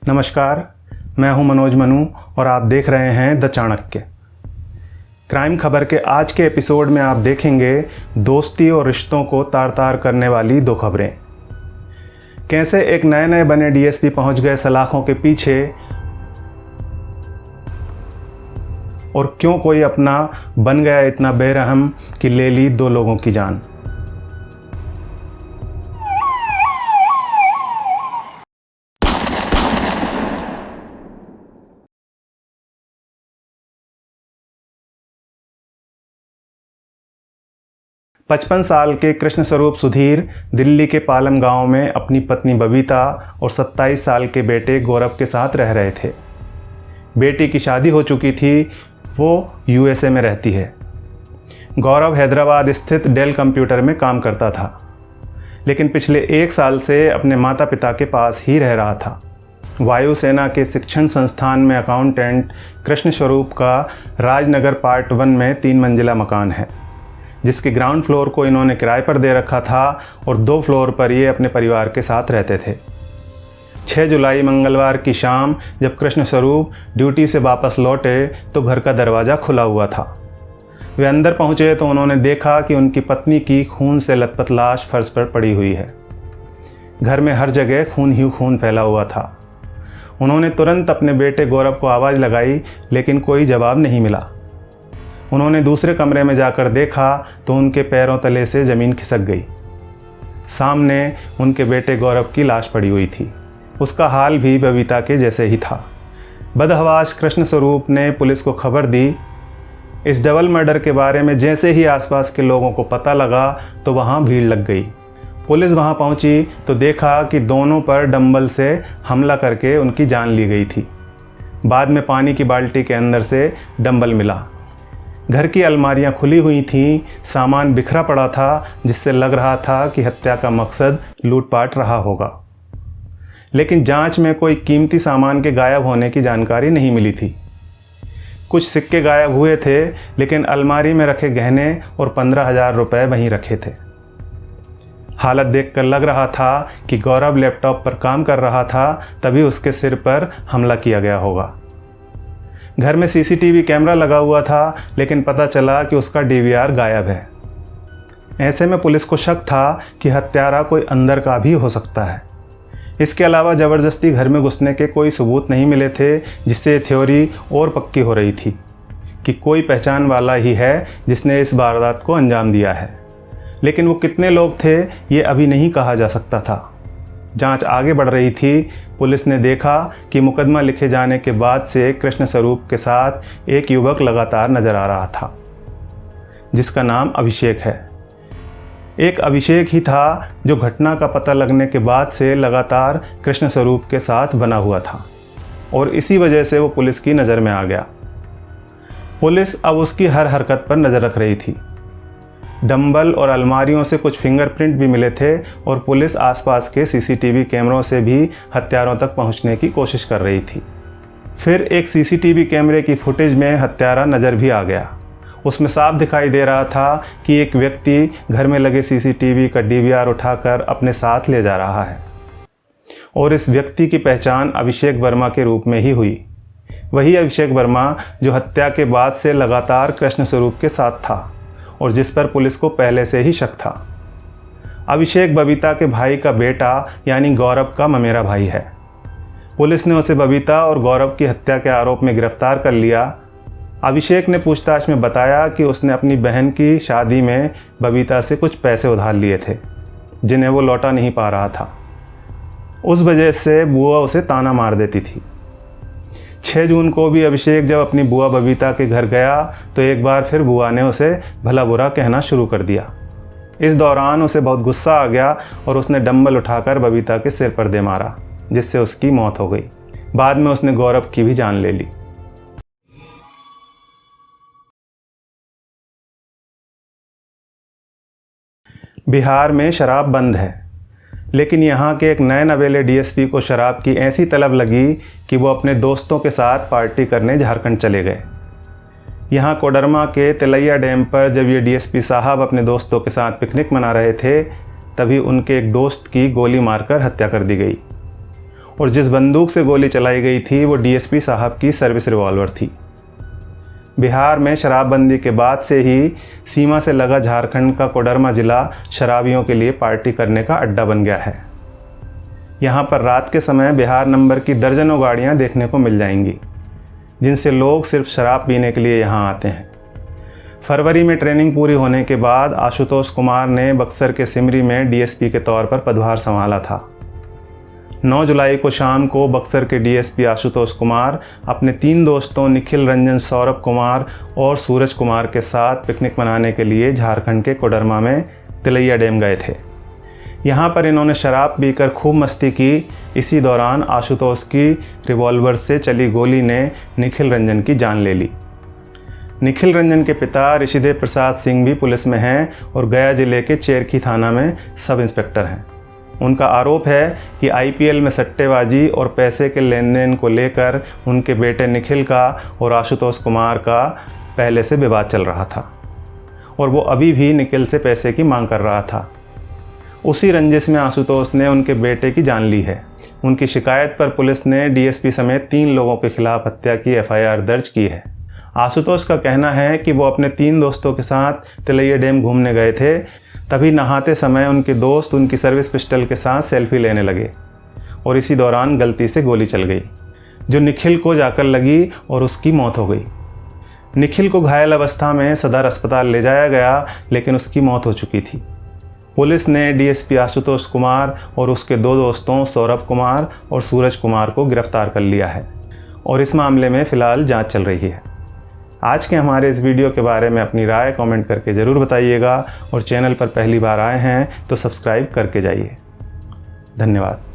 नमस्कार, मैं हूं मनोज मनु और आप देख रहे हैं द चाणक्य। क्राइम खबर के आज के एपिसोड में आप देखेंगे दोस्ती और रिश्तों को तार तार करने वाली दो खबरें। कैसे एक नए नए बने डीएसपी पहुंच गए सलाखों के पीछे और क्यों कोई अपना बन गया इतना बेरहम कि ले ली दो लोगों की जान। पचपन साल के कृष्ण स्वरूप सुधीर दिल्ली के पालम गांव में अपनी पत्नी बबीता और 27 साल के बेटे गौरव के साथ रह रहे थे। बेटी की शादी हो चुकी थी, वो यूएसए में रहती है। गौरव हैदराबाद स्थित डेल कंप्यूटर में काम करता था, लेकिन पिछले 1 साल से अपने माता पिता के पास ही रह रहा था। वायुसेना के शिक्षण संस्थान में अकाउंटेंट कृष्ण स्वरूप का राजनगर पार्ट 1 में 3 मंजिला मकान है, जिसके ग्राउंड फ्लोर को इन्होंने किराए पर दे रखा था और 2 फ्लोर पर ये अपने परिवार के साथ रहते थे। 6 जुलाई मंगलवार की शाम जब कृष्ण स्वरूप ड्यूटी से वापस लौटे तो घर का दरवाज़ा खुला हुआ था। वे अंदर पहुंचे तो उन्होंने देखा कि उनकी पत्नी की खून से लथपथ लाश फर्श पर पड़ी हुई है। घर में हर जगह खून ही खून फैला हुआ था। उन्होंने तुरंत अपने बेटे गौरव को आवाज़ लगाई, लेकिन कोई जवाब नहीं मिला। उन्होंने दूसरे कमरे में जाकर देखा तो उनके पैरों तले से ज़मीन खिसक गई। सामने उनके बेटे गौरव की लाश पड़ी हुई थी। उसका हाल भी बबीता के जैसे ही था। बदहवास कृष्ण स्वरूप ने पुलिस को खबर दी। इस डबल मर्डर के बारे में जैसे ही आसपास के लोगों को पता लगा तो वहाँ भीड़ लग गई। पुलिस वहाँ पहुँची तो देखा कि दोनों पर डंबल से हमला करके उनकी जान ली गई थी। बाद में पानी की बाल्टी के अंदर से डंबल मिला। घर की अलमारियां खुली हुई थीं, सामान बिखरा पड़ा था, जिससे लग रहा था कि हत्या का मकसद लूटपाट रहा होगा। लेकिन जांच में कोई कीमती सामान के गायब होने की जानकारी नहीं मिली थी। कुछ सिक्के गायब हुए थे, लेकिन अलमारी में रखे गहने और 15,000 रुपये वहीं रखे थे। हालत देखकर लग रहा था कि गौरव लैपटॉप पर काम कर रहा था, तभी उसके सिर पर हमला किया गया होगा। घर में सीसीटीवी कैमरा लगा हुआ था, लेकिन पता चला कि उसका डीवीआर गायब है। ऐसे में पुलिस को शक था कि हत्यारा कोई अंदर का भी हो सकता है। इसके अलावा ज़बरदस्ती घर में घुसने के कोई सबूत नहीं मिले थे, जिससे थ्योरी और पक्की हो रही थी कि कोई पहचान वाला ही है जिसने इस वारदात को अंजाम दिया है। लेकिन वो कितने लोग थे ये अभी नहीं कहा जा सकता था। जांच आगे बढ़ रही थी। पुलिस ने देखा कि मुकदमा लिखे जाने के बाद से कृष्ण स्वरूप के साथ एक युवक लगातार नजर आ रहा था, जिसका नाम अभिषेक है। एक अभिषेक ही था जो घटना का पता लगने के बाद से लगातार कृष्ण स्वरूप के साथ बना हुआ था और इसी वजह से वो पुलिस की नज़र में आ गया। पुलिस अब उसकी हर हरकत पर नज़र रख रही थी। डंबल और अलमारियों से कुछ फिंगरप्रिंट भी मिले थे और पुलिस आसपास के सीसीटीवी कैमरों से भी हत्यारों तक पहुंचने की कोशिश कर रही थी। फिर एक सीसीटीवी कैमरे की फुटेज में हत्यारा नज़र भी आ गया। उसमें साफ दिखाई दे रहा था कि एक व्यक्ति घर में लगे सीसीटीवी का डीवीआर उठाकर अपने साथ ले जा रहा है और इस व्यक्ति की पहचान अभिषेक वर्मा के रूप में ही हुई। वही अभिषेक वर्मा जो हत्या के बाद से लगातार कृष्ण स्वरूप के साथ था और जिस पर पुलिस को पहले से ही शक था। अभिषेक बबीता के भाई का बेटा यानी गौरव का ममेरा भाई है। पुलिस ने उसे बबीता और गौरव की हत्या के आरोप में गिरफ्तार कर लिया। अभिषेक ने पूछताछ में बताया कि उसने अपनी बहन की शादी में बबीता से कुछ पैसे उधार लिए थे, जिन्हें वो लौटा नहीं पा रहा था। उस वजह से बुआ उसे ताना मार देती थी। 6 जून को भी अभिषेक जब अपनी बुआ बबीता के घर गया तो एक बार फिर बुआ ने उसे भला बुरा कहना शुरू कर दिया। इस दौरान उसे बहुत गुस्सा आ गया और उसने डंबल उठाकर बबीता के सिर पर दे मारा, जिससे उसकी मौत हो गई। बाद में उसने गौरव की भी जान ले ली। बिहार में शराब बंद है, लेकिन यहाँ के एक नए नवेले डीएसपी को शराब की ऐसी तलब लगी कि वो अपने दोस्तों के साथ पार्टी करने झारखंड चले गए। यहाँ कोडरमा के तिलैया डैम पर जब ये डीएसपी साहब अपने दोस्तों के साथ पिकनिक मना रहे थे, तभी उनके एक दोस्त की गोली मारकर हत्या कर दी गई और जिस बंदूक से गोली चलाई गई थी वो डीएसपी साहब की सर्विस रिवॉल्वर थी। बिहार में शराबबंदी के बाद से ही सीमा से लगा झारखंड का कोडरमा ज़िला शराबियों के लिए पार्टी करने का अड्डा बन गया है। यहाँ पर रात के समय बिहार नंबर की दर्जनों गाड़ियाँ देखने को मिल जाएंगी, जिनसे लोग सिर्फ शराब पीने के लिए यहाँ आते हैं। फरवरी में ट्रेनिंग पूरी होने के बाद आशुतोष कुमार ने बक्सर के सिमरी में डीएसपी के तौर पर पदभार संभाला था। 9 जुलाई को शाम को बक्सर के डीएसपी आशुतोष कुमार अपने 3 दोस्तों निखिल रंजन, सौरभ कुमार और सूरज कुमार के साथ पिकनिक मनाने के लिए झारखंड के कोडरमा में तिलैया डैम गए थे। यहाँ पर इन्होंने शराब पीकर खूब मस्ती की। इसी दौरान आशुतोष की रिवॉल्वर से चली गोली ने निखिल रंजन की जान ले ली। निखिल रंजन के पिता ऋषिदेव प्रसाद सिंह भी पुलिस में हैं और गया जिले के चेरखी थाना में सब इंस्पेक्टर हैं। उनका आरोप है कि आईपीएल में सट्टेबाजी और पैसे के लेन देन को लेकर उनके बेटे निखिल का और आशुतोष कुमार का पहले से विवाद चल रहा था और वो अभी भी निखिल से पैसे की मांग कर रहा था। उसी रंजिश में आशुतोष ने उनके बेटे की जान ली है। उनकी शिकायत पर पुलिस ने डीएसपी समेत 3 लोगों के खिलाफ हत्या की एफआईआर दर्ज की है। आशुतोष का कहना है कि वो अपने 3 दोस्तों के साथ तिलैया डैम घूमने गए थे। तभी नहाते समय उनके दोस्त उनकी सर्विस पिस्टल के साथ सेल्फी लेने लगे और इसी दौरान गलती से गोली चल गई, जो निखिल को जाकर लगी और उसकी मौत हो गई। निखिल को घायल अवस्था में सदर अस्पताल ले जाया गया, लेकिन उसकी मौत हो चुकी थी। पुलिस ने डीएसपी आशुतोष कुमार और उसके 2 दोस्तों सौरभ कुमार और सूरज कुमार को गिरफ्तार कर लिया है और इस मामले में फ़िलहाल जांच चल रही है। आज के हमारे इस वीडियो के बारे में अपनी राय कमेंट करके ज़रूर बताइएगा और चैनल पर पहली बार आए हैं तो सब्सक्राइब करके जाइए। धन्यवाद।